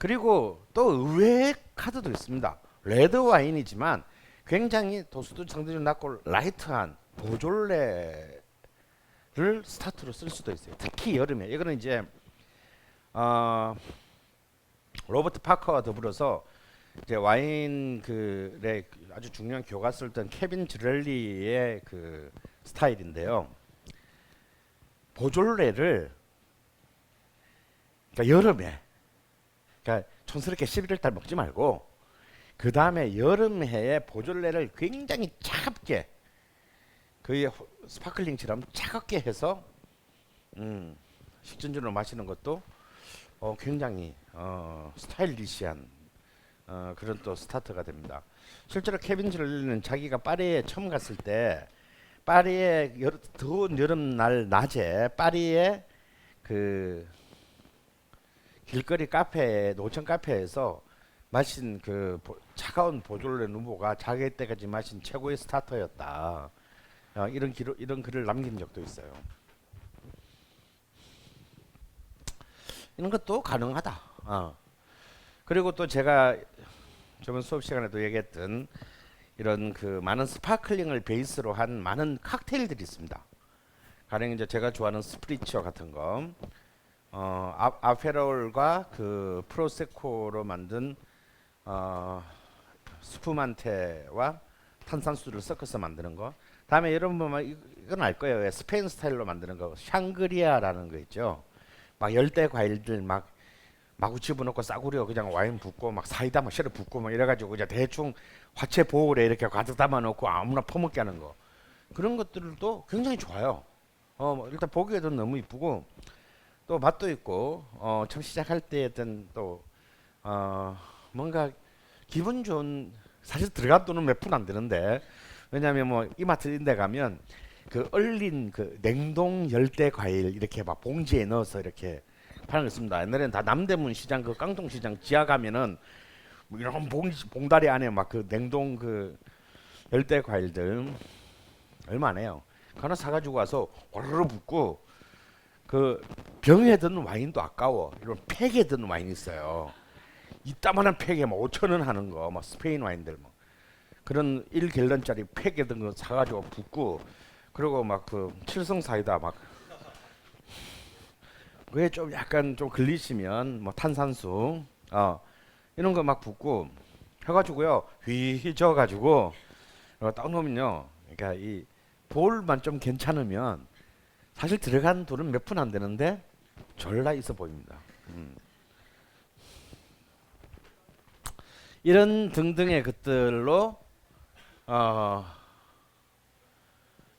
그리고 또 의외의 카드도 있습니다. 레드 와인이지만 굉장히 도수도 상대적으로 낮고 라이트한 보졸레를 스타트로 쓸 수도 있어요. 특히 여름에. 이거는 이제 로버트 파커와 더불어서 이제 와인 그의 아주 중요한 교과서였던 케빈 드렐리의 그 스타일인데요. 보졸레를 그러니까 여름에, 그러니까 촌스럽게 11월달 먹지 말고 그 다음에 여름해에 보졸레를 굉장히 차갑게, 거의 스파클링처럼 차갑게 해서 식전주로 마시는 것도 굉장히 스타일리시한 그런 또 스타트가 됩니다. 실제로 케빈 드렐리는 자기가 파리에 처음 갔을 때 파리의 더운 여름날 낮에 파리의 그 길거리 카페, 노천 카페에서 마신 그 차가운 보졸레 누보가 자기 때까지 마신 최고의 스타터였다. 이런 글을 남긴 적도 있어요. 이런 것도 가능하다. 그리고 또 제가 저번 수업 시간에도 얘기했던 이런 그 많은 스파클링을 베이스로 한 많은 칵테일들이 있습니다. 가령 이제 제가 좋아하는 스프리치오 같은 거, 아페롤과 그 프로세코로 만든 스푸만테와 탄산수를 섞어서 만드는 거. 다음에 여러분 보면 이건 알 거예요. 스페인 스타일로 만드는 거, 샹그리아라는 거 있죠. 막 열대 과일들 막 마구 집어넣고 싸구려 그냥 와인 붓고 막 사이다 막 시럽 붓고 막 이래가지고 그냥 대충 화채 보울에 이렇게 가득 담아놓고 아무나 퍼먹게 하는 거. 그런 것들도 굉장히 좋아요. 일단 보기에도 너무 이쁘고 또 맛도 있고 처음 시작할 때 어떤 또 뭔가 기분 좋은, 사실 들어간 돈은 몇 푼 안 되는데, 왜냐하면 뭐 이마트 이런 데 가면 그 얼린 그 냉동 열대 과일 이렇게 막 봉지에 넣어서 이렇게 파는 거 있습니다. 옛날에는 다 남대문 시장 그 깡통 시장 지하 가면은 뭐 이런 봉다리 안에 막 그 냉동 그 열대 과일들 얼마네요. 하나 사가지고 와서 와르르 붓고, 그 병에 든 와인도 아까워. 이런 팩에 든 와인 있어요. 이따만한 팩에 막 5,000원 하는 거, 막 스페인 와인들 뭐 그런 1갤런짜리 팩에 든 거 사가지고 붓고, 그리고 막 그 칠성 사이다 막 그게 좀 약간 좀 걸리시면 뭐 탄산수 이런 거 막 붓고 해가지고요, 휘저어가지고 딱 놓으면요, 그러니까 이 볼만 좀 괜찮으면 사실 들어간 돈은 몇 푼 안 되는데 졸라 있어 보입니다. 이런 등등의 것들로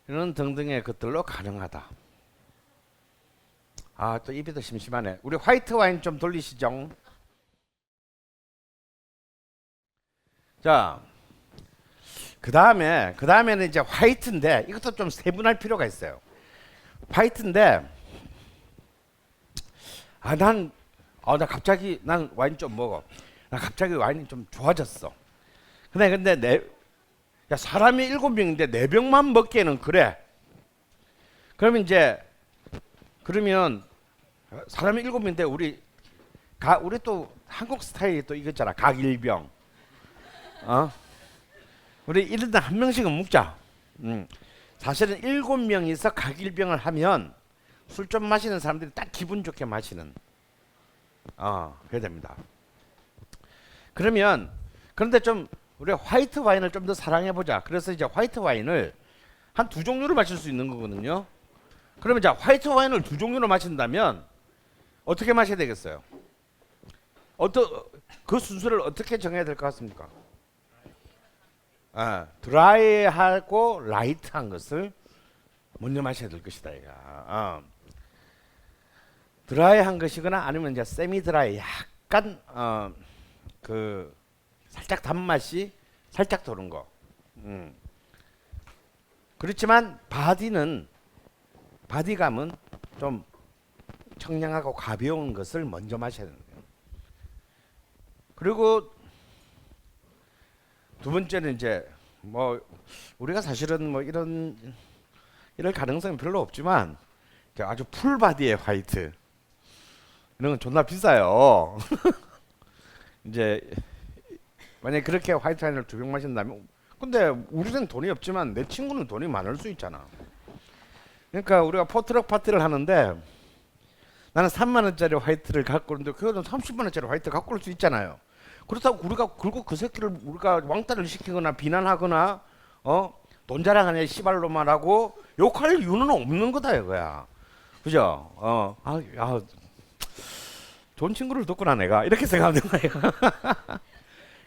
이런 등등의 것들로 가능하다. 또 입이 더 심심하네. 우리 화이트 와인 좀 돌리시죠. 자, 그 다음에는 이제 화이트인데 이것도 좀 세분할 필요가 있어요. 화이트인데 나 갑자기 난 와인 좀 먹어. 나 갑자기 와인이 좀 좋아졌어. 근데 사람이 7명인데 4병만 먹기에는 그래. 그러면 사람이 7명인데 우리 또 한국 스타일이 또 이거잖아. 각 1병. 우리 1인당 한 명씩은 먹자. 사실은 7명이서 각 1병을 하면 술 좀 마시는 사람들이 딱 기분 좋게 마시는 그래야 됩니다. 그런데 좀 우리 화이트 와인을 좀 더 사랑해 보자. 그래서 이제 화이트 와인을 한 2종류를 마실 수 있는 거거든요. 그러면 이제 화이트 와인을 2종류로 마신다면 어떻게 마셔야 되겠어요? 그 순서를 어떻게 정해야 될 것 같습니까? 드라이하고 라이트한 것을 먼저 마셔야 될 것이다. 드라이한 것이거나 아니면 이제 세미 드라이, 약간 그 살짝 단맛이 살짝 도는 거. 그렇지만 바디감은 좀 청량하고 가벼운 것을 먼저 마셔야 되는 거예요. 그리고 두 번째는 이제 뭐 우리가 사실은 뭐 이럴 가능성이 별로 없지만 아주 풀바디의 화이트, 이런 건 존나 비싸요. 이제 만약에 그렇게 화이트 와인을 2병 마신다면, 근데 우리는 돈이 없지만 내 친구는 돈이 많을 수 있잖아. 그러니까 우리가 포트럭 파티를 하는데 나는 3만 원짜리 화이트를 갖고 오는데 그거는 30만 원짜리 화이트 갖고 올 수 있잖아요. 그렇다고 우리가 그리고 그 새끼를 우리가 왕따를 시키거나 비난하거나 돈 자랑하냐 씨발로만 하고 욕할 이유는 없는 거다 이거야. 그죠? 좋은 친구를 뒀구나 내가 이렇게 생각하는 거예요.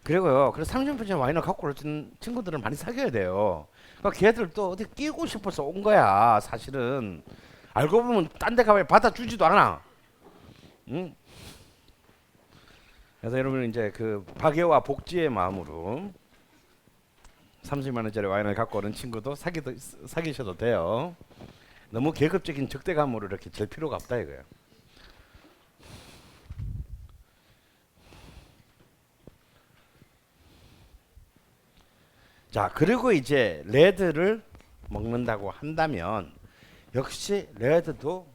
그리고요. 그래서 30% 와인을 갖고 오는 친구들은 많이 사귀어야 돼요. 그러니까 걔들 또 어디 끼고 싶어서 온 거야. 사실은 알고 보면 딴 데 가면 받아주지도 않아. 응? 그래서 여러분 이제 그 박애와 복지의 마음으로 30만 원짜리 와인을 갖고 오는 친구도 사귀셔도 돼요. 너무 계급적인 적대감으로 이렇게 질 필요가 없다 이거예요. 자, 그리고 이제 레드를 먹는다고 한다면 역시 레드도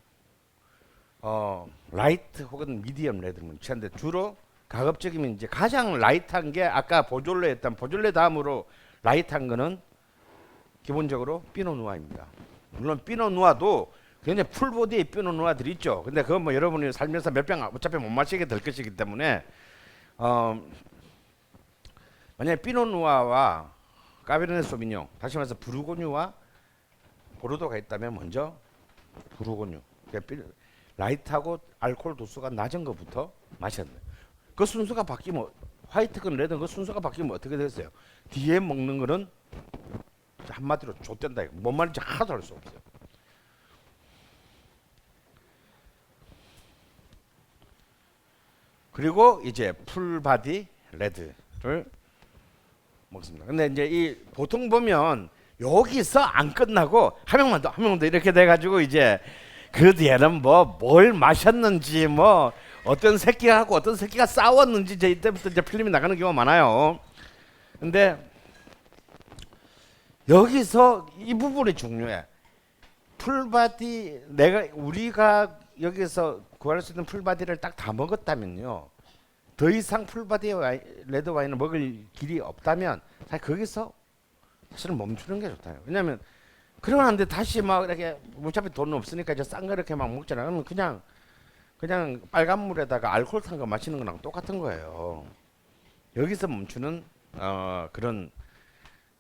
라이트 혹은 미디엄 레드를 취하는데 주로 가급적이면 이제 가장 라이트한 게 아까 보졸레 했던 보졸레 다음으로 라이트한 거는 기본적으로 피노누아입니다. 물론 피노누아도 굉장히 풀보디의 피노누아들이 있죠. 근데 그건 뭐 여러분이 살면서 몇 병 어차피 못 마시게 될 것이기 때문에 만약에 피노누아와 까베르네 소비뇽, 다시 말해서 부르고뉴와 보르도가 있다면 먼저 부르고뉴, 라이트하고 알코올 도수가 낮은 것부터 마셔야 돼요. 그 순서가 바뀌면 화이트건 레드건 그 순서가 바뀌면 어떻게 되겠어요? 뒤에 먹는 거는 한마디로 좆된다. 뭔 말인지 하나도 알 수 없어요. 그리고 이제 풀바디 레드를 먹습니다. 근데 이제 이 보통 보면 여기서 안 끝나고 한 명만 더 이렇게 돼가지고 이제 그 뒤에는 뭐 뭘 마셨는지 뭐 어떤 새끼하고 어떤 새끼가 싸웠는지 이제 이때부터 이제 필름이 나가는 경우가 많아요. 근데 여기서 이 부분이 중요해. 풀바디 우리가 여기서 구할 수 있는 풀바디를 딱 다 먹었다면요. 더 이상 풀바디 레드 와인을 먹을 길이 없다면 사실 거기서 사실은 멈추는 게 좋다요. 왜냐하면 그러는데 다시 막 이렇게 어차피 돈 없으니까 이제 싼 거 이렇게 막 먹잖아요. 그러면 그냥 빨간 물에다가 알코올 탄 거 마시는 거랑 똑같은 거예요. 여기서 멈추는 그런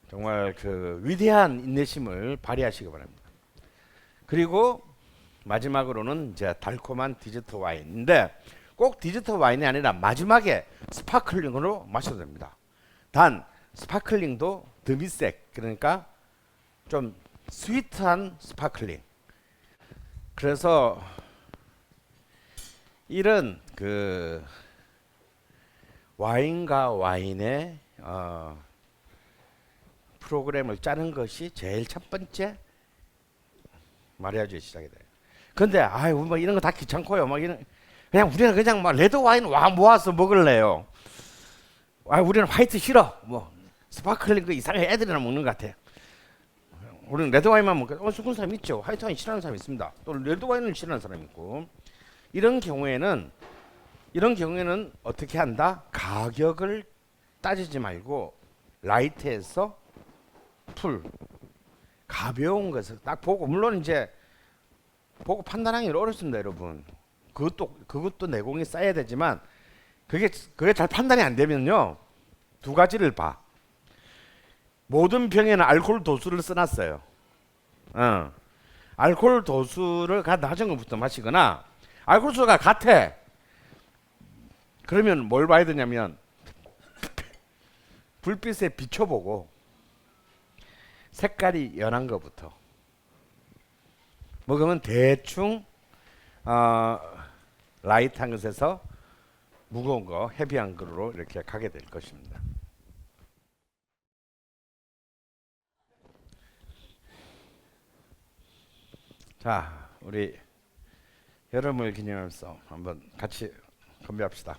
정말 그 위대한 인내심을 발휘하시기 바랍니다. 그리고 마지막으로는 이제 달콤한 디저트 와인인데 꼭 디저트 와인이 아니라 마지막에 스파클링으로 마셔도 됩니다. 단 스파클링도 드미색, 그러니까 좀 스위트한 스파클링. 그래서 이런 그 와인과 와인의 프로그램을 짜는 것이 제일 첫 번째 마리아주의 시작이 돼요. 근데 뭐 이런 거 다 귀찮고요. 막 이런 그냥 우리는 그냥 막 레드 와인 모아서 먹을래요. 우리는 화이트 싫어. 뭐 스파클링 그 이상하게 애들이나 먹는 것 같아. 우리는 레드 와인만 먹고 죽은 사람 있죠. 화이트 와인 싫어하는 사람 있습니다. 또 레드 와인을 싫어하는 사람 있고. 이런 경우에는 어떻게 한다? 가격을 따지지 말고 라이트에서 풀 가벼운 것을 딱 보고, 물론 이제 보고 판단하기 어렵습니다, 여러분. 그것도 내공이 쌓여야 되지만 그게 잘 판단이 안 되면요, 두 가지를 봐. 모든 병에는 알코올 도수를 써놨어요. 알코올 도수를 낮은 것부터 마시거나 알코올 도수가 같아. 그러면 뭘 봐야 되냐면 불빛에 비춰보고 색깔이 연한 것부터 먹으면 대충 라이트한 것에서 무거운 거, 헤비한 거로 이렇게 가게 될 것입니다. 자, 우리 여름을 기념하면서 한번 같이 건배합시다.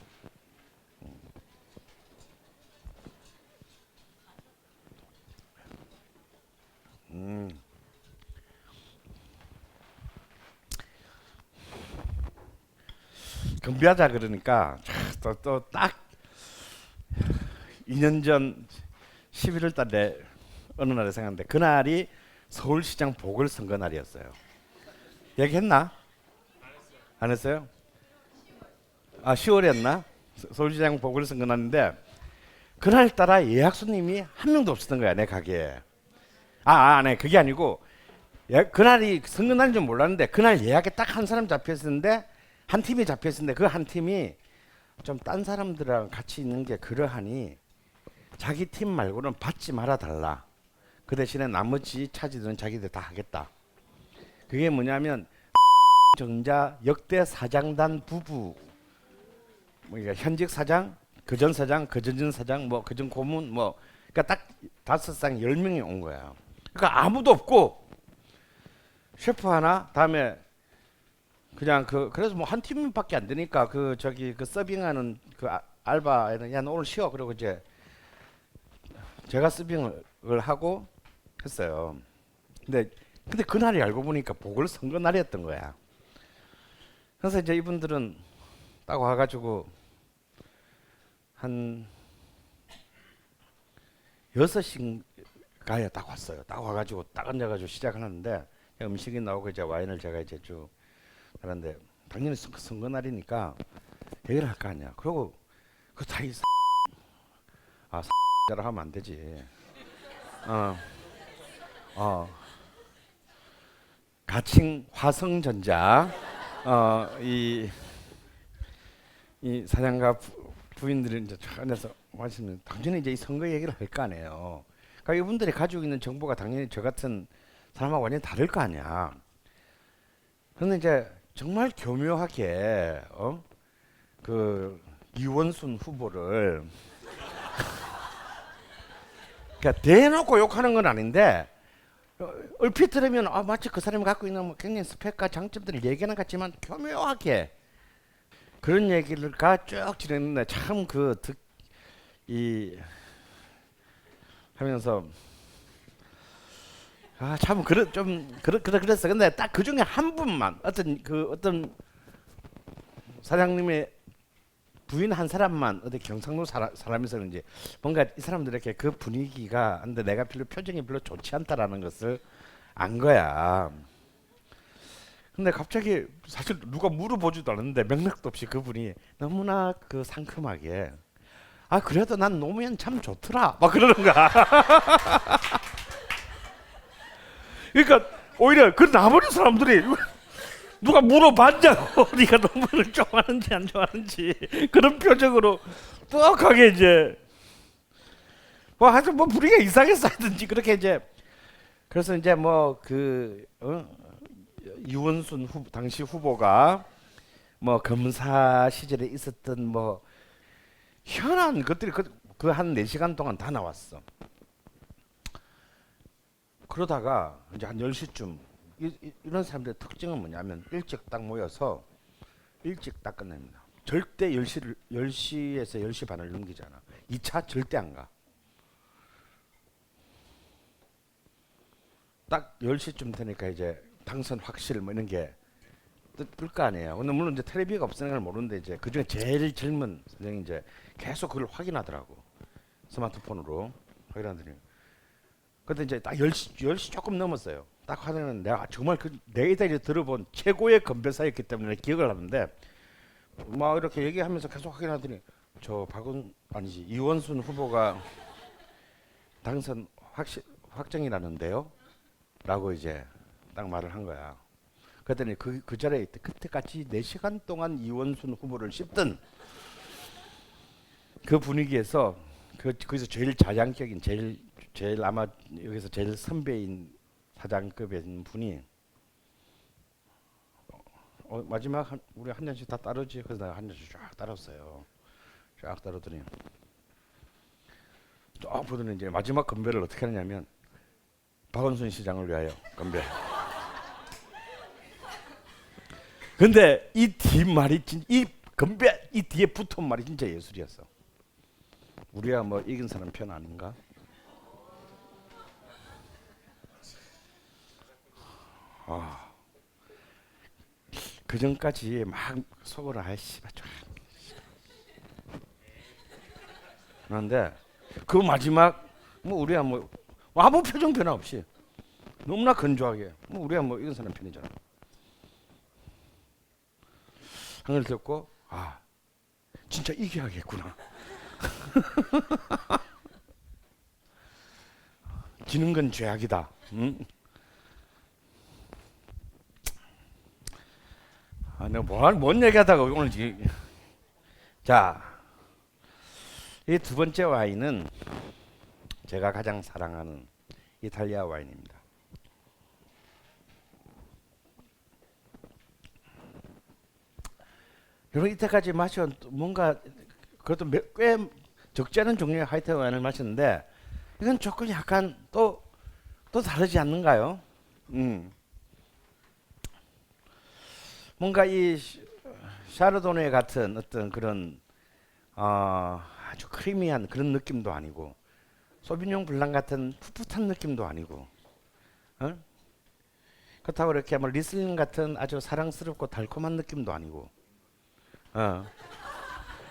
건배하자 그러니까 또 딱 2년 전 11월 달에 어느 날에 생각났는데 그날이 서울시장 보궐선거 날이었어요. 얘기했나? 안 했어요? 아 10월이었나? 서울시장 보궐선거 날인데 그날따라 예약 손님이 한 명도 없었던 거야 내 가게에. 네 그게 아니고 그날이 선거 날인 줄 몰랐는데 그날 예약에 딱 한 사람 잡혀 있었는데 한 팀이 잡혀 있었는데 그 한 팀이 좀 딴 사람들이랑 같이 있는 게 그러하니 자기 팀 말고는 받지 말아 달라. 그 대신에 나머지 차지들은 자기들 다 하겠다. 그게 뭐냐면 정자 역대 사장단 부부, 그러니까 현직 사장, 그전 사장, 그전 사장, 뭐 그전 고문, 뭐 그러니까 딱 5상 10명이 온 거야. 그러니까 아무도 없고 셰프 하나, 다음에 그냥 그래서 뭐 한 팀밖에 안 되니까 그 서빙하는 그 알바에는 야 너 오늘 쉬어 그러고 이제 제가 서빙을 하고 했어요. 근데 그날이 알고 보니까 보궐선거 날이었던 거야. 그래서 이제 이분들은 딱 와가지고 한 6시가에 딱 왔어요. 딱 와가지고 딱 앉아가지고 시작을 하는데 음식이 나오고 이제 와인을 제가 이제 쭉 하는데 당연히 선거 날이니까 얘기를 할 거 아니야. 그리고 그 자기 자라 하면 안 되지. 가칭 화성전자 이 사장과 부인들이 이제 쫙 앉아서 말씀을 당연히 이제 이 선거 얘기를 할 거 아니에요. 그러니까 이분들이 가지고 있는 정보가 당연히 저 같은 사람하고 완전히 다를 거 아니야. 그런데 이제 정말 교묘하게 그 이원순 후보를 그러니까 대놓고 욕하는 건 아닌데 얼핏 들으면 마치 그 사람이 갖고 있는 뭐 굉장히 스펙과 장점들을 얘기하는 것 같지만 교묘하게 그런 얘기를 쭉 진행했는데 참 하면서 참 그랬어. 근데 딱 그 중에 한 분만 어떤 사장님의 부인 한 사람만 어디 경상도 사람이서 그런지 뭔가 이 사람들에게 그 분위기가 근데 내가 표정이 별로 좋지 않다라는 것을 안 거야. 근데 갑자기 사실 누가 물어보지도 않았는데 맥락도 없이 그분이 너무나 상큼하게 그래도 난 노무현 참 좋더라 막 그러는 거야. 그러니까 오히려 그 나머지 사람들이 누가 물어봤냐고 네가 노무현을 좋아하는지 안 좋아하는지 그런 표정으로 떡하게 이제 하여튼 뭐 분위기가 이상해서 하든지 그렇게 이제 그래서 이제 이원순 당시 후보가 뭐 검사 시절에 있었던 뭐 희한한 것들이 그 한 4시간 동안 다 나왔어. 그러다가 이제 한 10시쯤 이런 사람들의 특징은 뭐냐면 일찍 딱 모여서 일찍 딱 끝냅니다. 절대 10시에서 10시 반을 넘기잖아. 2차 절대 안 가. 딱 10시쯤 되니까 이제 당선 확실 뭐 이런 게 뜰 거 아니에요. 근데 물론 이제 텔레비가 없으니까 모르는데 이제 그중에 제일 젊은 선생님이 이제 계속 그걸 확인하더라고. 스마트폰으로 확인하더니 근데 이제 딱 10시 조금 넘었어요. 딱 하는 내가 정말 내 이달에 들어본 최고의 건배사였기 때문에 기억을 하는데 막 이렇게 얘기하면서 계속 확인하더니 이원순 후보가 당선 확정이라는데요? 라고 이제 딱 말을 한 거야. 그랬더니 그 자리에 그때까지 4시간 동안 이원순 후보를 씹던 그 분위기에서 거기서 제일 자장격인 제일 아마 여기서 제일 선배인 사장급의 분이 마지막 우리 한 잔씩 다 따르지. 그래서 내가 한 잔씩 쫙 따랐어요. 쫙 따르더니 쫙 보더니 이제 마지막 건배를 어떻게 하느냐면 박원순 시장을 위하여 건배. 근데 이 뒷말이 이 건배 이 뒤에 붙은 말이 진짜 예술이었어. 우리야 뭐 이긴 사람 편 아닌가? 그 전까지 막 속으로 아이씨 맞죠. 그런데 그 마지막 뭐 우리야 뭐 아무 표정 변화 없이 너무나 건조하게 뭐 우리야 뭐 이런 사람 편이잖아. 한 걸 듣고 아 진짜 이겨야겠구나. 지는 건 죄악이다. 응? 아, 내가 뭔 얘기하다가 오늘 자, 이 두 번째 와인은 제가 가장 사랑하는 이탈리아 와인입니다. 여러분 이때까지 마셔온 뭔가 그것도 꽤 적지 않은 종류의 화이트 와인을 마셨는데 이건 조금 약간 또 다르지 않는가요? 뭔가 이 샤르도네 같은 어떤 그런 아주 크리미한 그런 느낌도 아니고 소비뇽 블랑 같은 풋풋한 느낌도 아니고 어? 그렇다고 이렇게 뭐 리슬링 같은 아주 사랑스럽고 달콤한 느낌도 아니고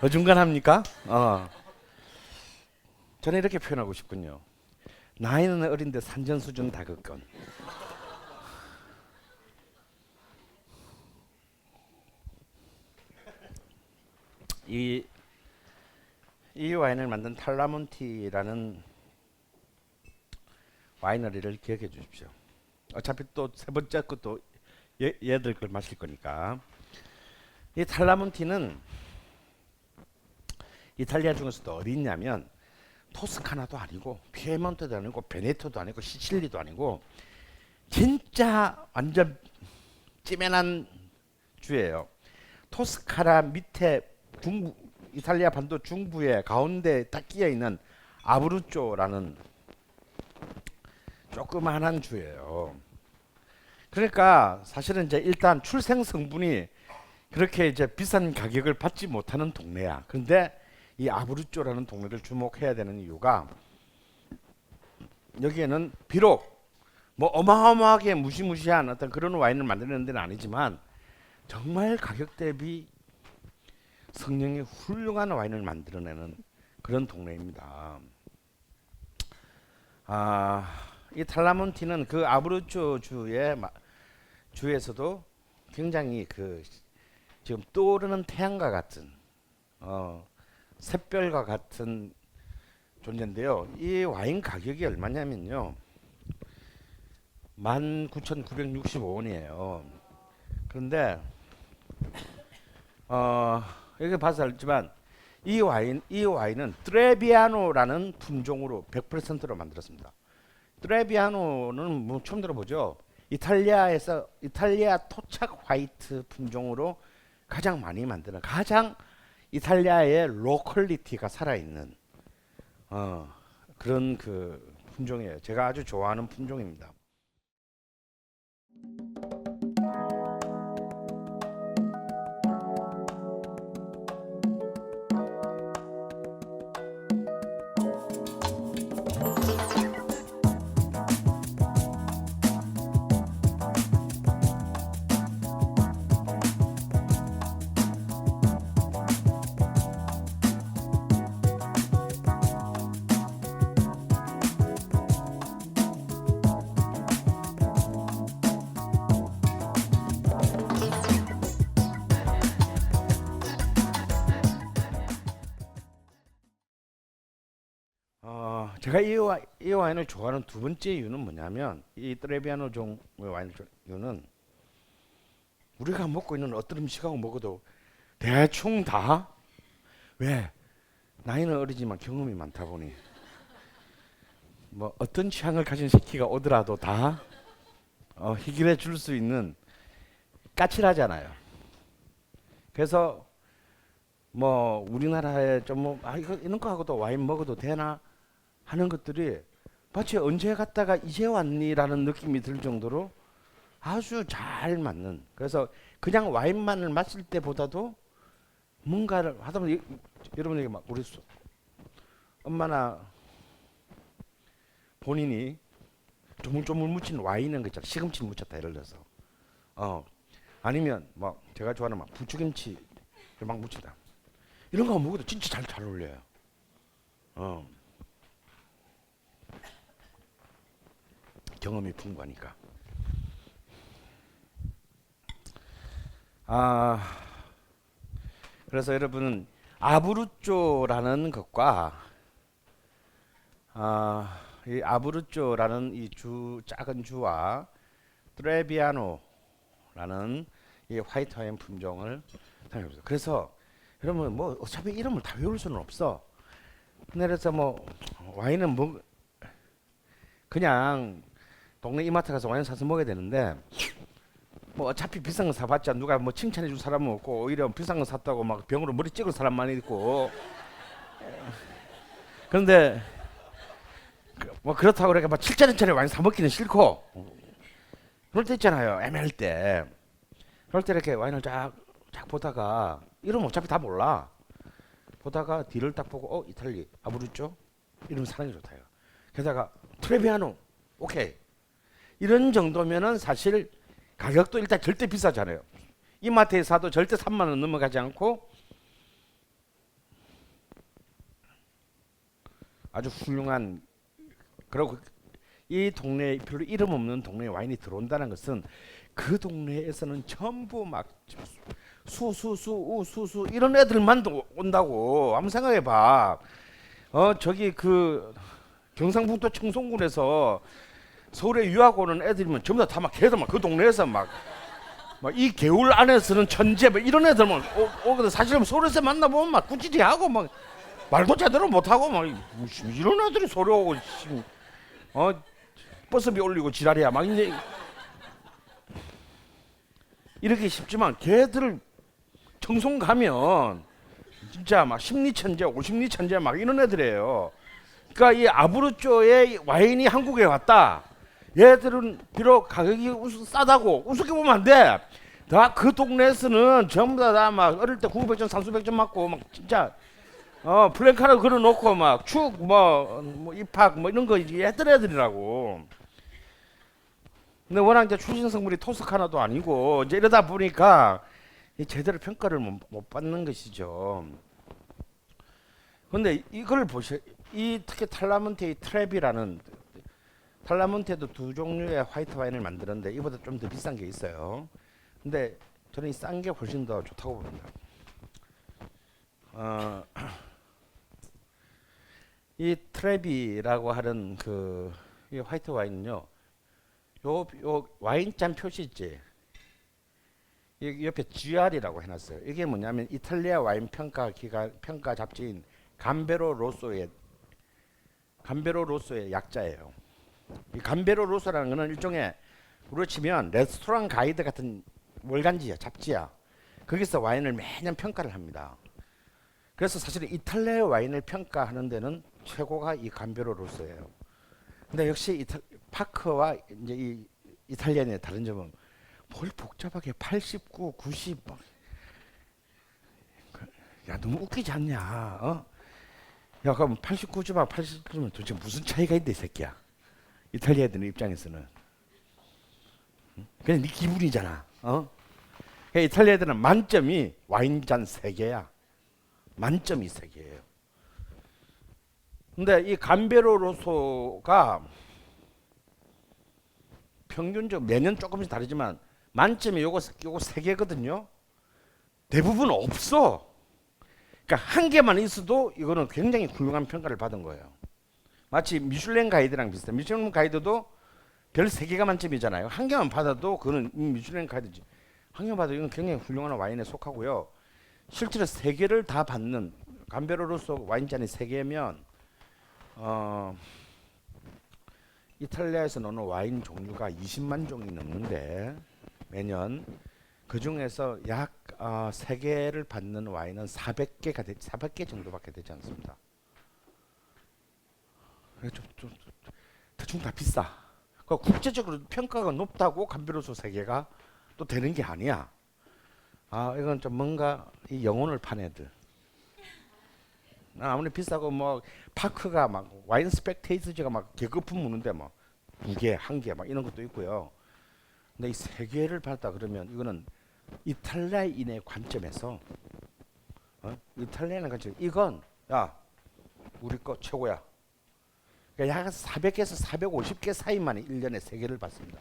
어중간합니까? 저는 이렇게 표현하고 싶군요. 나이는 어린데 산전수전 다급건. 이 와인을 만든 탈라몬티라는 와이너리를 기억해 주십시오. 어차피 또 세 번째 것도 얘들 걸 마실 거니까. 이 탈라몬티는 이탈리아 중에서도 어디 있냐면 토스카나도 아니고 피에몬테도 아니고 베네토도 아니고 시칠리도 아니고 진짜 완전 찌맨한 주예요. 토스카나 밑에 중부 이탈리아 반도 중부에 가운데 딱 끼어 있는 아브루쪼라는 조그만한 주예요. 그러니까 사실은 이제 일단 출생 성분이 그렇게 이제 비싼 가격을 받지 못하는 동네야. 그런데 이 아브루쪼라는 동네를 주목해야 되는 이유가 여기에는 비록 뭐 어마어마하게 무시무시한 어떤 그런 와인을 만드는 데는 아니지만 정말 가격 대비 성능이 훌륭한 와인을 만들어내는 그런 동네입니다. 이 탈라몬티는 그 아브루쪼 주에서도 굉장히 그 지금 떠오르는 태양과 같은 샛별과 같은 존재인데요. 이 와인 가격이 얼마냐면요. 19,965원이에요. 그런데 여기 봐서 알지만 이 와인은 트레비아노라는 품종으로 100%로 만들었습니다. 트레비아노는 뭐 처음 들어보죠. 이탈리아 토착 화이트 품종으로 가장 많이 만드는 가장 이탈리아의 로컬리티가 살아있는 그런 그 품종이에요. 제가 아주 좋아하는 품종입니다. 제가 이 와인을 좋아하는 두 번째 이유는 뭐냐면 이 트레비아노 종의 와인을 이유는 우리가 먹고 있는 어떤 음식하고 먹어도 대충 다 왜 나이는 어리지만 경험이 많다 보니 뭐 어떤 취향을 가진 새끼가 오더라도 다 해결해 줄 수 있는 까칠하잖아요. 그래서 뭐 우리나라에 좀 뭐 이거 이런 거 하고도 와인 먹어도 되나 하는 것들이 마치 언제 갔다가 이제 왔니라는 느낌이 들 정도로 아주 잘 맞는. 그래서 그냥 와인만을 마실 때보다도 뭔가를 하다 보면 여러분에게 막 우리 엄마나 본인이 조물조물 묻힌 와인은 그잖아. 시금치 묻혔다 예를 들어서. 아니면 막 제가 좋아하는 막 부추김치 막 묻히다. 이런 거 먹어도 진짜 잘 어울려요. 경험이 풍부하니까. 아, 그래서 여러분은 아브루쪼라는 것과 이 아브루쪼라는 이 작은 주와 트레비아노라는 이 화이트 와인 품종을 사용해보세요. 그래서 여러분 뭐 어차피 이름을 다 외울 수는 없어. 그래서 뭐 와인은 뭐 그냥 동네 이마트 가서 와인 사서 먹어야 되는데 뭐 어차피 비싼 거 사봤자 누가 뭐 칭찬해 줄 사람은 없고 오히려 비싼 거 샀다고 막 병으로 머리 찍을 사람만 있고. 그런데 뭐 그렇다고 그렇게 막 7,000원짜리 와인 사 먹기는 싫고 그럴 때 있잖아요. 애매할 때. 그럴 때 이렇게 와인을 쫙 보다가 이름 어차피 다 몰라. 보다가 뒤를 딱 보고 이탈리 아브루쪼 이름 사는 게 좋다요. 게다가 트레비아노 오케이 이런 정도면은 사실 가격도 일단 절대 비싸잖아요. 이마트에 사도 절대 3만 원 넘어가지 않고 아주 훌륭한. 그리고 이 동네에 별로 이름 없는 동네에 와인이 들어온다는 것은 그 동네에서는 전부 막 수수 이런 애들만 온다고. 한번 생각해봐. 저기 그 경상북도 청송군에서 서울에 유학 오는 애들이면 전부 다 막 걔들 막 그 동네에서 막 이 개울 안에서는 천재 막 이런 애들만 오거든. 사실 서울에서 만나보면 막 꾸지리하고 막 말도 제대로 못하고 막 이런 애들이 소리 오고 버스비 올리고 지랄이야 막 이제 이렇게 쉽지만 걔들 청송 가면 진짜 막 심리천재, 오심리천재 막 이런 애들이에요. 그러니까 이 아브루쪼의 와인이 한국에 왔다. 얘들은 비록 가격이 싸다고 우습게 보면 안 돼. 다 그 동네에서는 전부 다 막 어릴 때 900점, 3,000점 맞고 막 진짜 플랜카드 걸어놓고 막 축 뭐 입학 뭐 이런 거 애들이라고. 근데 워낙 이제 출신 성분이 토스카나도 아니고 이제 이러다 보니까 제대로 평가를 못 받는 것이죠. 근데 이걸 이 특히 탈라몬테 트랩이라는 탈라몬테도 두 종류의 화이트 와인을 만드는데 이보다 좀 더 비싼 게 있어요. 근데 저는 이 싼 게 훨씬 더 좋다고 봅니다. 이 트랩이라고 하는 이 화이트 와인은요. 요 와인잔 표시 있지. 이 옆에 GR이라고 해놨어요. 이게 뭐냐면 이탈리아 와인 평가 잡지인 감베로 로소의 약자예요. 이 감베로 로소라는 거는 일종의 우리로 치면 레스토랑 가이드 같은 월간지야, 잡지야. 거기서 와인을 매년 평가를 합니다. 그래서 사실 이탈리아 와인을 평가하는 데는 최고가 이 감베로 로소예요. 근데 역시 파크와 이제 이 이탈리안의 다른 점은 뭘 복잡하게 89, 90 막. 야 너무 웃기지 않냐? 야 그럼 89점하고 80점은 도대체 무슨 차이가 있는데 이 새끼야? 이탈리아 애들 입장에서는 그냥 네 기분이잖아. 이탈리아 애들은 만점이 와인잔 3개야. 만점이 3개예요. 근데 이 감베로 로소가 평균적으로 매년 조금씩 다르지만 만점이 요거 3개거든요. 대부분 없어. 그러니까 한 개만 있어도 이거는 굉장히 훌륭한 평가를 받은 거예요. 마치 미슐랭 가이드랑 비슷해. 미슐랭 가이드도 별 3개가 만점이잖아요. 한 개만 받아도 그거는 미슐랭 가이드지. 한 개만 받아도 이건 굉장히 훌륭한 와인에 속하고요. 실제로 3개를 다 받는 감베로 로소 와인잔이 3개면 이탈리아에서 나오는 와인 종류가 20만 종이 넘는데 매년 그 중에서 약 3개를 받는 와인은 400개 정도밖에 되지 않습니다. 대충 다 비싸. 그러니까 국제적으로 평가가 높다고 감베로소 3개가 또 되는 게 아니야. 이건 좀 뭔가 이 영혼을 판 애들. 아무리 비싸고 뭐 파크가 막 와인 스펙테이터즈가 막 계급품 무는데 뭐 2개, 1개 막 이런 것도 있고요. 근데 이 3개를 받았다 그러면 이거는 이탈리아인의 관점에서 이탈리아인의 관점 이건 야 우리 거 최고야. 그러니까 약 400개에서 450개 사이만 1년에 3개를 받습니다.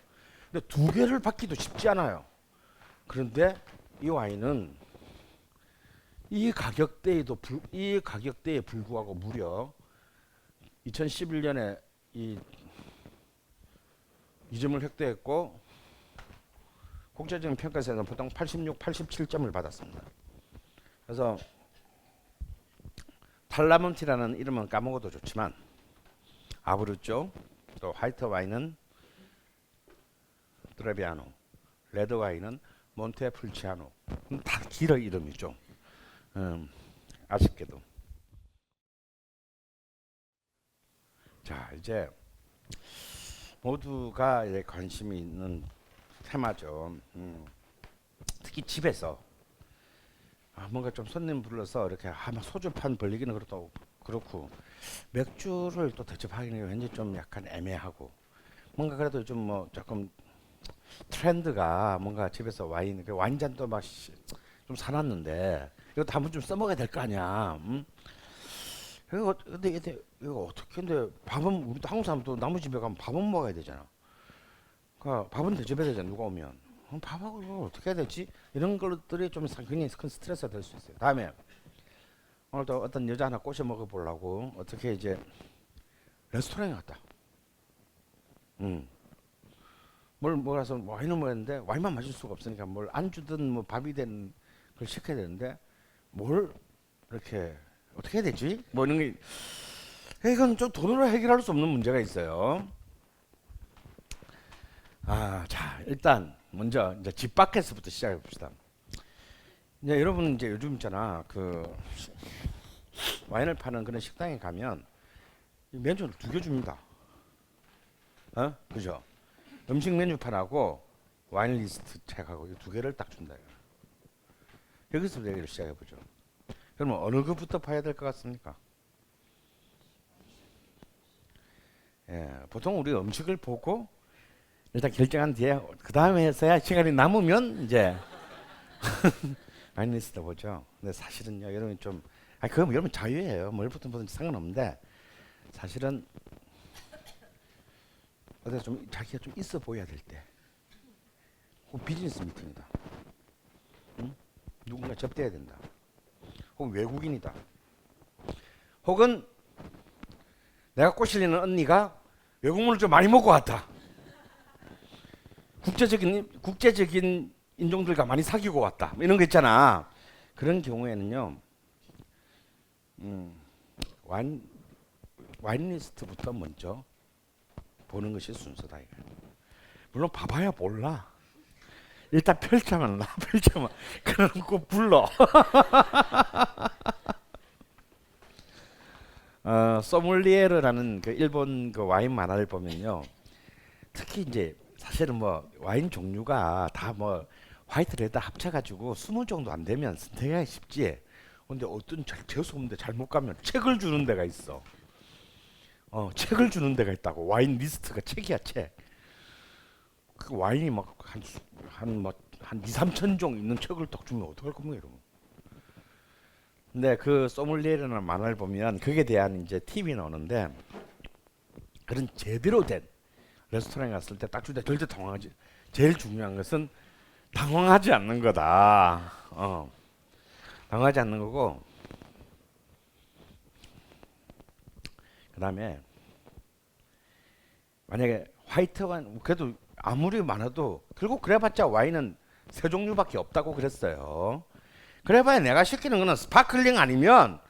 근데 2개를 받기도 쉽지 않아요. 그런데 이 와인은 이 가격대에 불구하고 무려 2011년에 이 2점을 획득했고 국제적인 평가에서는 보통 86, 87점을 받았습니다. 그래서 탈라몬티라는 이름은 까먹어도 좋지만 아브루쪼, 또 화이트 와인은 트레비아노, 레드 와인은 몬테풀치아노. 다 길어 이름이죠. 아쉽게도. 자, 이제 모두가 이제 관심이 있는 테마죠. 특히 집에서 뭔가 좀 손님 불러서 이렇게 막 소주판 벌리기는 그렇고 맥주를 또 대접하기는 왠지 좀 약간 애매하고 뭔가 그래도 좀 뭐 조금 트렌드가 뭔가 집에서 와인잔도 막 좀 사놨는데 이것도 한번 좀 써먹어야 될 거 아니야. 근데 이거 어떻게 근데 밥은 우리도 한국 사람도 남의 집에 가면 밥은 먹어야 되잖아. 그러니까 밥은 대접해야 되잖아. 누가 오면 밥하고 이거 어떻게 해야 되지? 이런 것들이 좀 굉장히 큰 스트레스가 될 수 있어요. 다음에 오늘 또 어떤 여자 하나 꼬셔 먹어보려고 어떻게 이제 레스토랑에 갔다. 뭘 먹어서 와인을 먹었는데 와인만 마실 수가 없으니까 뭘 안주든 뭐 밥이 된 걸 시켜야 되는데 뭘 이렇게 어떻게 해야 되지? 뭐 이런 게 이건 좀 돈으로 해결할 수 없는 문제가 있어요. 자 일단 먼저 이제 집 밖에서부터 시작해 봅시다. 이제 여러분 이제 요즘 있잖아 그 와인을 파는 그런 식당에 가면 메뉴를 2개 줍니다. 그죠? 음식 메뉴판하고 와인 리스트 책하고 이 2개를 딱 준다. 여기서 얘기를 시작해 보죠. 그러면 어느 것부터 봐야 될 것 같습니까? 보통 우리 음식을 보고 일단 결정한 뒤에 그 다음에 해서야 시간이 남으면 이제 와인 리스트 보죠. 근데 사실은요, 여러분 좀 그건 여러분 자유예요. 뭘부터 보든지 상관없는데 사실은 어디 좀 자기가 좀 있어 보여야 될 때, 혹은 비즈니스 미팅이다. 누군가 접대해야 된다. 혹은 외국인이다. 혹은 내가 꼬실리는 언니가 외국물을 좀 많이 먹고 왔다. 국제적인 인종들과 많이 사귀고 왔다. 이런 거 있잖아. 그런 경우에는요, 와인 리스트부터 먼저 보는 것이 순서다. 물론 봐봐야 몰라. 일단 펼쳐만 그러고 불러. 소믈리에르라는 그 일본 그 와인 만화를 보면요, 특히 이제 사실은 뭐 와인 종류가 다 뭐 화이트 레드 합쳐가지고 20 정도 안 되면 선택하기 쉽지. 근데 어떤 재수 없는데 잘못 가면 책을 주는 데가 있어. 책을 주는 데가 있다고. 와인 리스트가 책이야, 책. 그 와인이 막 한 2, 3천 종 있는 책을 딱 주면 어떡할 겁니까, 여러분. 근데 그 소믈리에르라는 만화를 보면 거기에 대한 이제 팁이 나오는데, 그런 제대로 된 레스토랑에 갔을 때 딱 줄 때 절대 당황하지. 제일 중요한 것은 당황하지 않는 거다. 당황하지 않는 거고, 그 다음에 만약에 화이트 와인, 그래도 아무리 많아도 결국 그래봤자 와인은 3종류밖에 없다고 그랬어요. 그래봐야 내가 시키는 거는 스파클링 아니면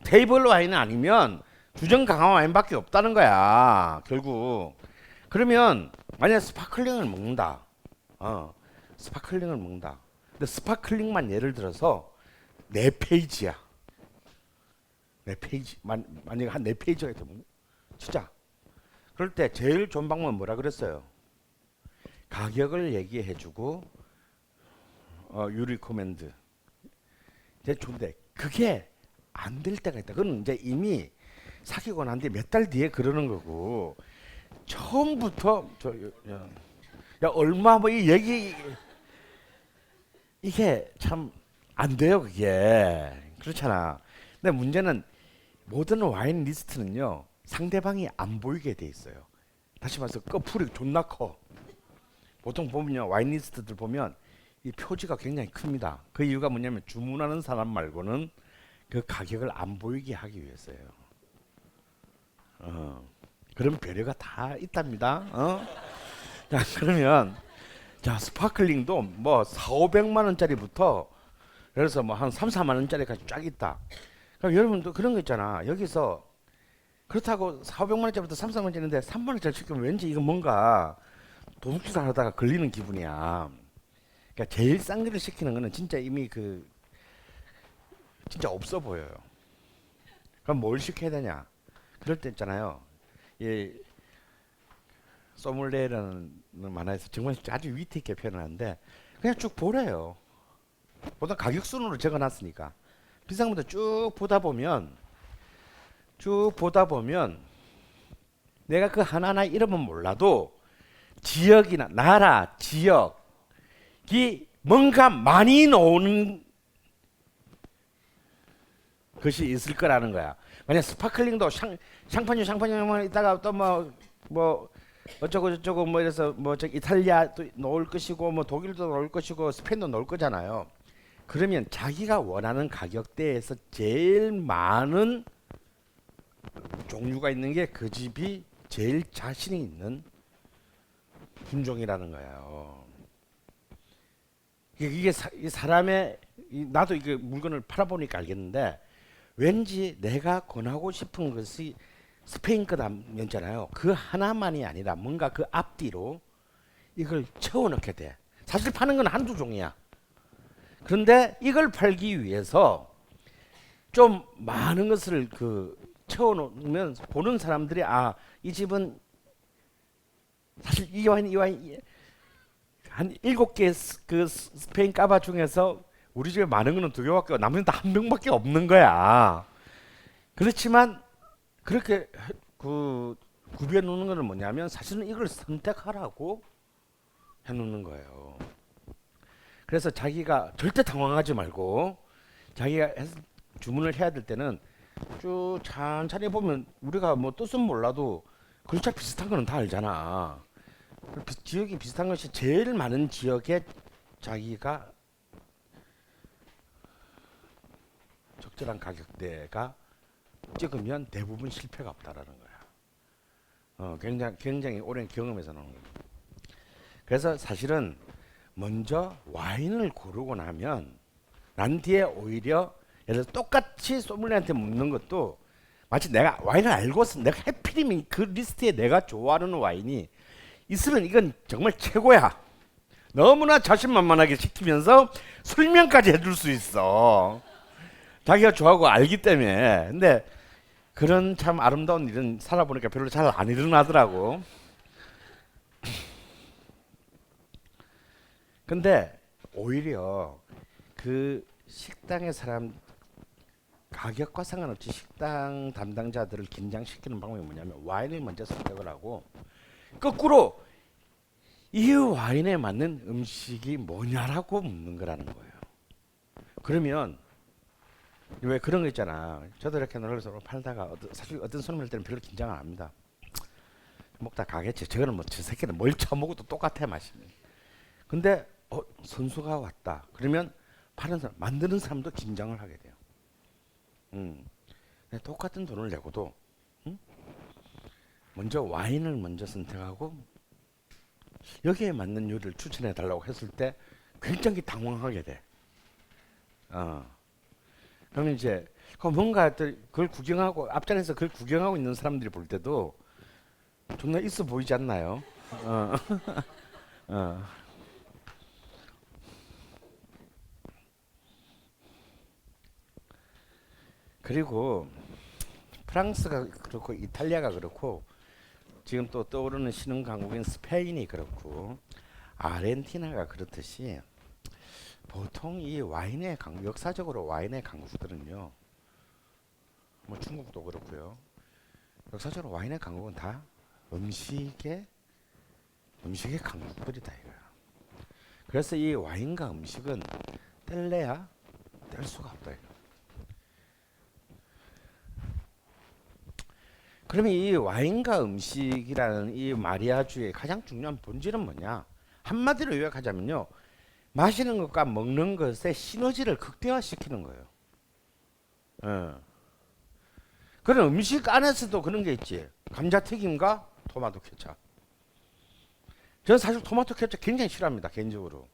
테이블 와인 아니면 주정 강화 와인밖에 없다는 거야. 결국 그러면 만약 스파클링을 먹는다. 스파클링을 먹는다. 근데 스파클링만 예를 들어서 4페이지야. 4페이지 만약에 한 4페이지가 있다면 진짜 그럴 때 제일 좋은 방법은 뭐라 그랬어요? 가격을 얘기해주고 you recommend. 되게 좋은데 그게 안 될 때가 있다. 그건 이제 이미 사귀고 난 뒤에 몇 달 뒤에 그러는 거고, 처음부터 야 얼마 뭐 이 얘기 이게 참 안 돼요. 그게 그렇잖아. 근데 문제는 모든 와인 리스트는요, 상대방이 안 보이게 돼 있어요. 다시 말해서 꺼풀이 존나 커. 보통 보면요, 와인리스트들 보면 이 표지가 굉장히 큽니다. 그 이유가 뭐냐면 주문하는 사람 말고는 그 가격을 안 보이게 하기 위해서예요. 그런 배려가 다 있답니다. 자, 그러면 자, 스파클링도 뭐 4, 500만 원짜리부터 그래서 뭐 한 3, 4만 원짜리까지 쫙 있다. 그럼 여러분도 그런 거 있잖아. 여기서 그렇다고 4, 500만 원짜리부터 3, 4만 원짜리인데 3만 원짜리 시키면 왠지 이거 뭔가 도둑질 하다가 걸리는 기분이야. 그러니까 제일 싼 거를 시키는 거는 진짜 이미 그 진짜 없어 보여요. 그럼 뭘 시켜야 되냐? 그럴 때 있잖아요. 이 소믈리에라는 만화에서 정말 아주 위트 있게 표현하는데 그냥 쭉 보래요. 보다 가격 순으로 적어놨으니까 비싼 것부터 쭉 보다 보면 내가 그 하나하나 이름은 몰라도 지역이나 나라 지역이 뭔가 많이 나오는 것이 있을 거라는 거야. 만약 스파클링도 샹파뉴 있다가 또 뭐 어쩌고 저쩌고 뭐 이래서 뭐 저 이탈리아도 넣을 것이고 뭐 독일도 넣을 것이고 스페인도 넣을 거잖아요. 그러면 자기가 원하는 가격대에서 제일 많은 종류가 있는 게 그 집이 제일 자신이 있는 품종이라는 거예요. 이게 이 사람의 나도 이게 물건을 팔아보니까 알겠는데 왠지 내가 권하고 싶은 것이 스페인 거다면잖아요. 그 하나만이 아니라 뭔가 그 앞뒤로 이걸 채워넣게 돼. 사실 파는 건 한두 종이야. 그런데 이걸 팔기 위해서 좀 많은 것을 그 채워놓으면 보는 사람들이 아, 이 집은 사실 이 와인 한 7개 그 스페인 까바 중에서 우리 집에 많은 거는 2개밖에 나머지는 다 한 병밖에 없는 거야. 그렇지만 그렇게 그 구비해 놓는 거는 뭐냐면 사실은 이걸 선택하라고 해 놓는 거예요. 그래서 자기가 절대 당황하지 말고 자기가 주문을 해야 될 때는 쭉 천천히 보면 우리가 뭐 뜻은 몰라도 글자 비슷한 거는 다 알잖아. 지역이 비슷한 것이 제일 많은 지역에 자기가 적절한 가격대가 찍으면 대부분 실패가 없다라는 거야. 굉장히 오랜 경험에서 나오는 거야. 그래서 사실은 먼저 와인을 고르고 난 뒤에 오히려 예를 들어 똑같이 소믈리에한테 묻는 것도 마치 내가 와인을 알고서 내가 해피리면 그 리스트에 내가 좋아하는 와인이 있으면 이건 정말 최고야. 너무나 자신만만하게 시키면서 설명까지 해줄 수 있어. 자기가 좋아하고 알기 때문에. 근데 그런 참 아름다운 일은 살아보니까 별로 잘 안 일어나더라고. 근데 오히려 그 식당의 사람 가격과 상관없이 식당 담당자들을 긴장시키는 방법이 뭐냐면 와인을 먼저 선택을 하고 거꾸로 이 와인에 맞는 음식이 뭐냐라고 묻는 거라는 거예요. 그러면 왜 그런 거 있잖아. 저도 이렇게 놀러서 팔다가 사실 어떤 손님일 때는 별로 긴장 안 합니다. 먹다 가겠지. 저거는 뭐 저 새끼는 뭘 처먹어도 똑같아 맛이. 근데 선수가 왔다. 그러면 파는 사람, 만드는 사람도 긴장을 하게 돼요. 똑같은 돈을 내고도 먼저 와인을 먼저 선택하고 여기에 맞는 요리를 추천해 달라고 했을 때 굉장히 당황하게 돼. 그러면 이제 뭔가 그걸 구경하고 앞자리에서 그걸 구경하고 있는 사람들이 볼 때도 존나 있어 보이지 않나요? 그리고 프랑스가 그렇고 이탈리아가 그렇고 지금 또 떠오르는 신흥 강국인 스페인이 그렇고 아르헨티나가 그렇듯이 보통 이 와인의 역사적으로 와인의 강국들은요, 뭐 중국도 그렇고요. 역사적으로 와인의 강국은 다 음식의 강국들이다 이거야. 그래서 이 와인과 음식은 뗄래야 뗄 수가 없다 이거. 그러면 이 와인과 음식이라는 이 마리아주의 가장 중요한 본질은 뭐냐? 한마디로 요약하자면요. 마시는 것과 먹는 것의 시너지를 극대화시키는 거예요. 예. 그런 음식 안에서도 그런 게 있지. 감자튀김과 토마토 케첩. 저는 사실 토마토 케첩 굉장히 싫어합니다. 개인적으로.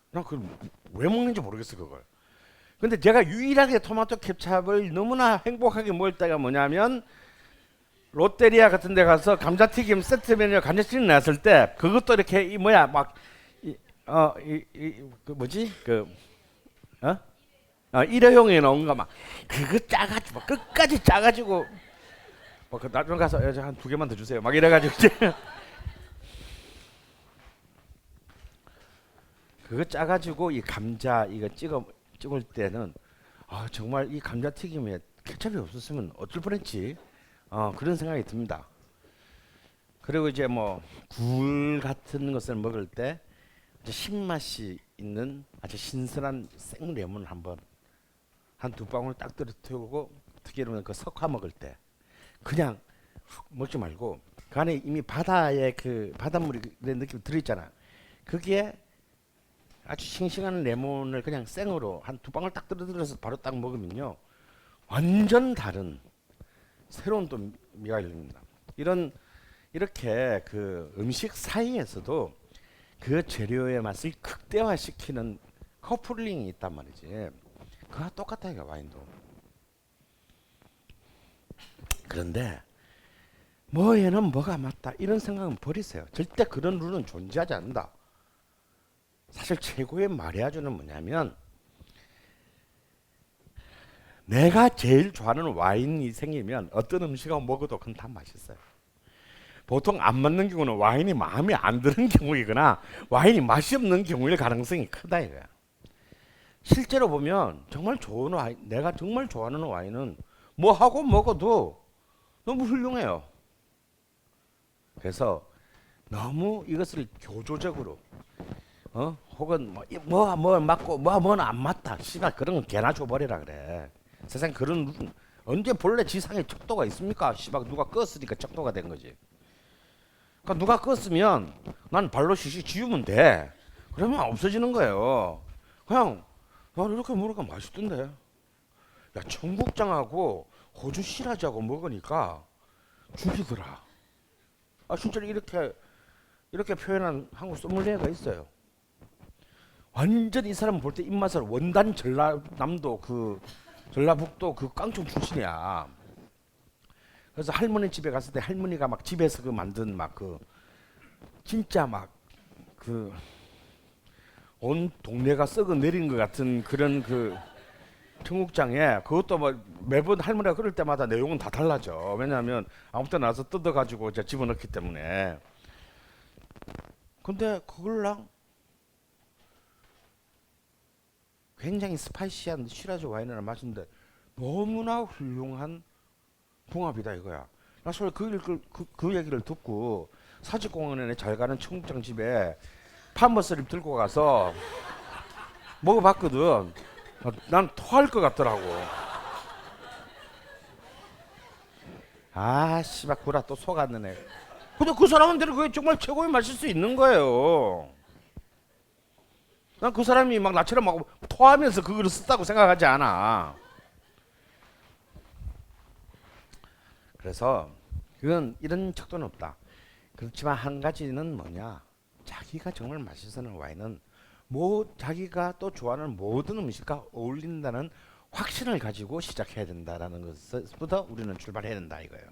난 그걸 왜 먹는지 모르겠어 그걸. 근데 제가 유일하게 토마토 케첩을 너무나 행복하게 먹을 때가 뭐냐면 롯데리아 같은 데 가서 감자튀김 세트 메뉴 감자튀김 나왔을 때 그것도 이렇게 이 뭐야 그 뭐지 일회용에 넣은 거 막 그거 짜가지고 막 끝까지 짜가지고 그 나중 가서 한 2개만 더 주세요 막 이래가지고 그거 짜가지고 이 감자 이거 찍을 때는 정말 이 감자튀김에 케첩이 없었으면 어쩔 뻔했지 그런 생각이 듭니다. 그리고 이제 뭐 굴 같은 것을 먹을 때 신맛이 있는 아주 신선한 생 레몬을 한번 한 2방울 딱 떨어뜨리고 특히는 그 석화 먹을 때 그냥 먹지 말고 그 안에 이미 바다의 그 바닷물이 느낌 들어있잖아. 그게 아주 싱싱한 레몬을 그냥 생으로 한 2방울 딱 떨어뜨려서 바로 딱 먹으면요 완전 다른 새로운 또 미각이 열립니다. 이렇게 그 음식 사이에서도 그 재료의 맛을 극대화시키는 커플링이 있단 말이지. 그와 똑같아요 와인도. 그런데 뭐에는 뭐가 맞다 이런 생각은 버리세요. 절대 그런 룰은 존재하지 않는다. 사실 최고의 마리아주는 뭐냐면 내가 제일 좋아하는 와인이 생기면 어떤 음식을 먹어도 그건 다 맛있어요. 보통 안 맞는 경우는 와인이 마음에 안 드는 경우이거나 와인이 맛이 없는 경우일 가능성이 크다 이거야. 실제로 보면 정말 좋은 와인, 내가 정말 좋아하는 와인은 뭐 하고 먹어도 너무 훌륭해요. 그래서 너무 이것을 교조적으로 혹은 뭐 맞고 뭐는 안 맞다. 씨발 그런 건 개나 줘버리라 그래. 세상 그런 언제 본래 지상에 척도가 있습니까? 씨발 누가 껐으니까 척도가 된 거지. 그러니까 누가 껐으면 난 발로 시시 지우면 돼. 그러면 없어지는 거예요. 그냥 나 이렇게 먹으니까 맛있던데. 야 청국장하고 호주 시라지하고 먹으니까 죽이더라. 진짜 이렇게 표현한 한국 소믈리에가 있어요. 완전 이 사람 볼 때 입맛을 원단 전라남도 그 전라북도 그 깡총 출신이야. 그래서 할머니 집에 갔을 때 할머니가 막 집에서 그 만든 막 그 진짜 막 그 온 동네가 썩어 내린 것 같은 그런 그 청국장에 그것도 뭐 매번 할머니가 그럴 때마다 내용은 다 달라져. 왜냐하면 아무 때나 나서 뜯어가지고 이제 집어넣기 때문에. 근데 그걸랑 굉장히 스파이시한 시라즈 와인을 마시는데 너무나 훌륭한 궁합이다 이거야. 나 사실 그 얘기를 듣고 사직공원에 잘 가는 청국장 집에 판버스를 들고 가서 먹어봤거든. 난 토할 것 같더라고. 씨발 구라 또 속았네 애. 근데 그 사람한테는 그게 정말 최고의 맛일 수 있는 거예요. 난 그 사람이 막 나처럼 막 토하면서 그걸 썼다고 생각하지 않아. 그래서 그건 이런 척도는 없다. 그렇지만 한 가지는 뭐냐? 자기가 정말 맛있는 와인은 자기가 또 좋아하는 모든 음식과 어울린다는 확신을 가지고 시작해야 된다라는 것부터 우리는 출발해야 된다 이거예요.